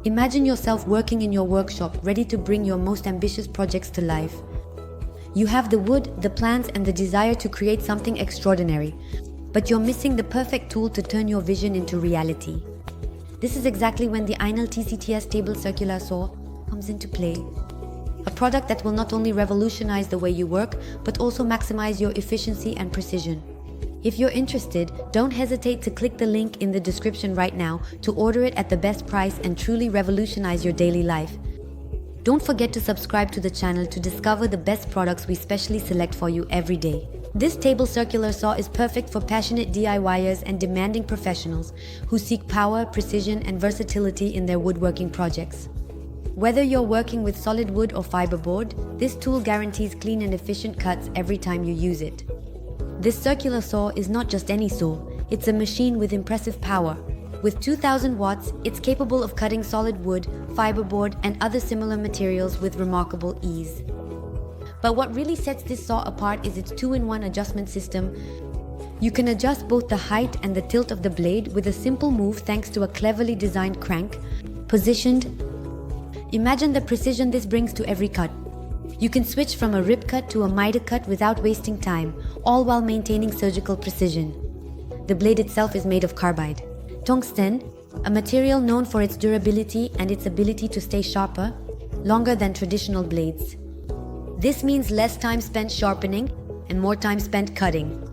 Imagine yourself working in your workshop, ready to bring your most ambitious projects to life. You have the wood, the plans, and the desire to create something extraordinary, but you're missing the perfect tool to turn your vision into reality. This is exactly when the Einhell TC-TS table circular saw comes into play. A product that will not only revolutionize the way you work, but also maximize your efficiency and precision. If you're interested, don't hesitate to click the link in the description right now to order it at the best price and truly revolutionize your daily life. Don't forget to subscribe to the channel to discover the best products we specially select for you every day. This table circular saw is perfect for passionate DIYers and demanding professionals who seek power, precision, and versatility in their woodworking projects. Whether you're working with solid wood or fiberboard, this tool guarantees clean and efficient cuts every time you use it. This circular saw is not just any saw, it's a machine with impressive power. With 2000 watts, it's capable of cutting solid wood, fiberboard, and other similar materials with remarkable ease. But what really sets this saw apart is its 2-in-1 adjustment system. You can adjust both the height and the tilt of the blade with a simple move thanks to a cleverly designed crank, positioned. Imagine the precision this brings to every cut. You can switch from a rip cut to a mitre cut without wasting time, all while maintaining surgical precision. The blade itself is made of carbide. Tungsten, a material known for its durability and its ability to stay sharper, longer than traditional blades. This means less time spent sharpening and more time spent cutting.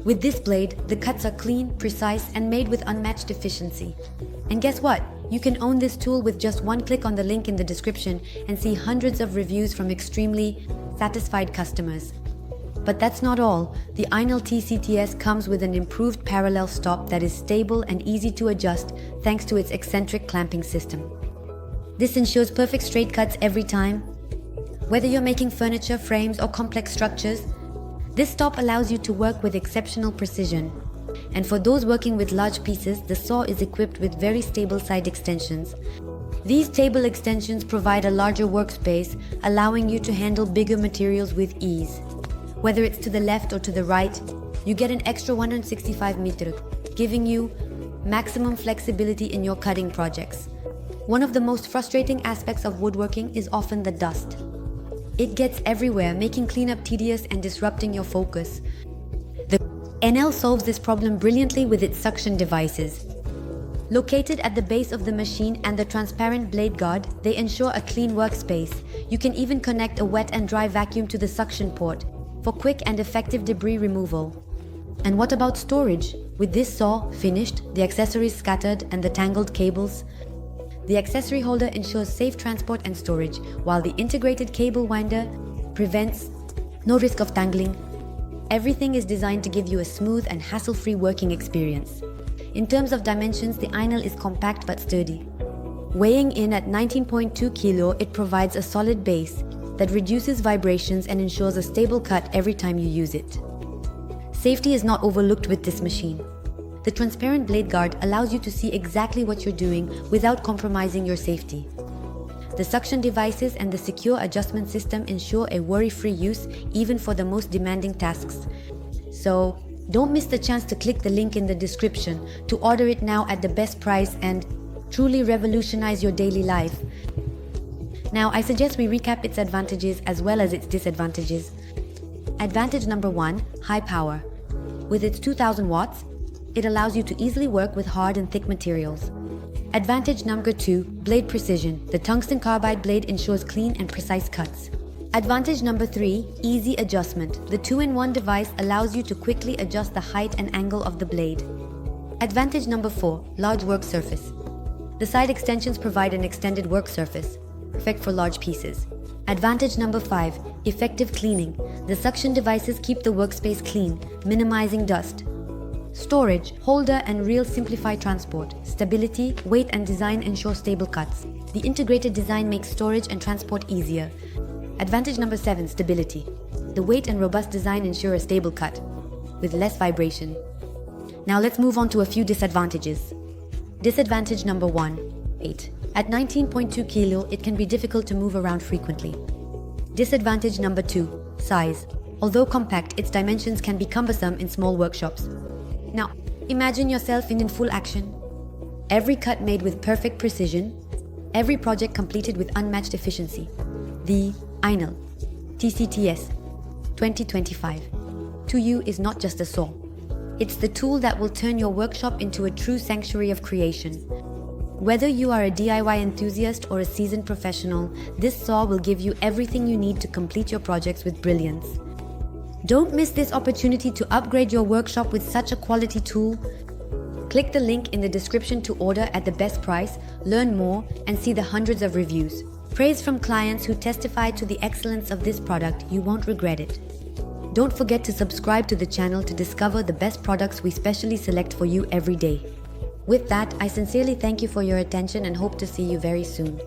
With this blade, the cuts are clean, precise, and made with unmatched efficiency. And guess what? You can own this tool with just one click on the link in the description and see hundreds of reviews from extremely satisfied customers. But that's not all. The Einhell TC-TS comes with an improved parallel stop that is stable and easy to adjust thanks to its eccentric clamping system. This ensures perfect straight cuts every time. Whether you're making furniture, frames, or complex structures, this stop allows you to work with exceptional precision. And for those working with large pieces, the saw is equipped with very stable side extensions. These table extensions provide a larger workspace, allowing you to handle bigger materials with ease. Whether it's to the left or to the right, you get an extra 165 mitre, giving you maximum flexibility in your cutting projects. One of the most frustrating aspects of woodworking is often the dust. It gets everywhere, making cleanup tedious and disrupting your focus. The Einhell solves this problem brilliantly with its suction devices. Located at the base of the machine and the transparent blade guard, they ensure a clean workspace. You can even connect a wet and dry vacuum to the suction port for quick and effective debris removal. And what about storage? With this saw finished, the accessories scattered, and the tangled cables, the accessory holder ensures safe transport and storage, while the integrated cable winder prevents no risk of tangling. Everything is designed to give you a smooth and hassle-free working experience. In terms of dimensions, the Einhell is compact but sturdy. Weighing in at 19.2 kilo, it provides a solid base that reduces vibrations and ensures a stable cut every time you use it. Safety is not overlooked with this machine. The transparent blade guard allows you to see exactly what you're doing without compromising your safety. The suction devices and the secure adjustment system ensure a worry-free use even for the most demanding tasks. So, don't miss the chance to click the link in the description to order it now at the best price and truly revolutionize your daily life. Now, I suggest we recap its advantages as well as its disadvantages. Advantage number 1, high power. With its 2000 watts, it allows you to easily work with hard and thick materials. Advantage number 2, blade precision. The tungsten carbide blade ensures clean and precise cuts. Advantage number 3, easy adjustment. The 2-in-1 device allows you to quickly adjust the height and angle of the blade. Advantage number 4, large work surface. The side extensions provide an extended work surface, perfect for large pieces. Advantage number 5, effective cleaning. The suction devices keep the workspace clean, minimizing dust. Storage, holder and reel simplify transport. Stability, weight and design ensure stable cuts. The integrated design makes storage and transport easier. Advantage number 7, stability. The weight and robust design ensure a stable cut, with less vibration. Now let's move on to a few disadvantages. Disadvantage number 1, weight. At 19.2 kilo, it can be difficult to move around frequently. Disadvantage number 2, size. Although compact, its dimensions can be cumbersome in small workshops. Now, imagine yourself in full action. Every cut made with perfect precision, Every project completed with unmatched efficiency. The Einhell TC-TS 2025 to you is not just a saw. It's the tool that will turn your workshop into a true sanctuary of creation. Whether you are a DIY enthusiast or a seasoned professional, this saw will give you everything you need to complete your projects with brilliance. Don't miss this opportunity to upgrade your workshop with such a quality tool. Click the link in the description to order at the best price, learn more, and see the hundreds of reviews. Praise from clients who testify to the excellence of this product. You won't regret it. Don't forget to subscribe to the channel to discover the best products we specially select for you every day. With that, I sincerely thank you for your attention and hope to see you very soon.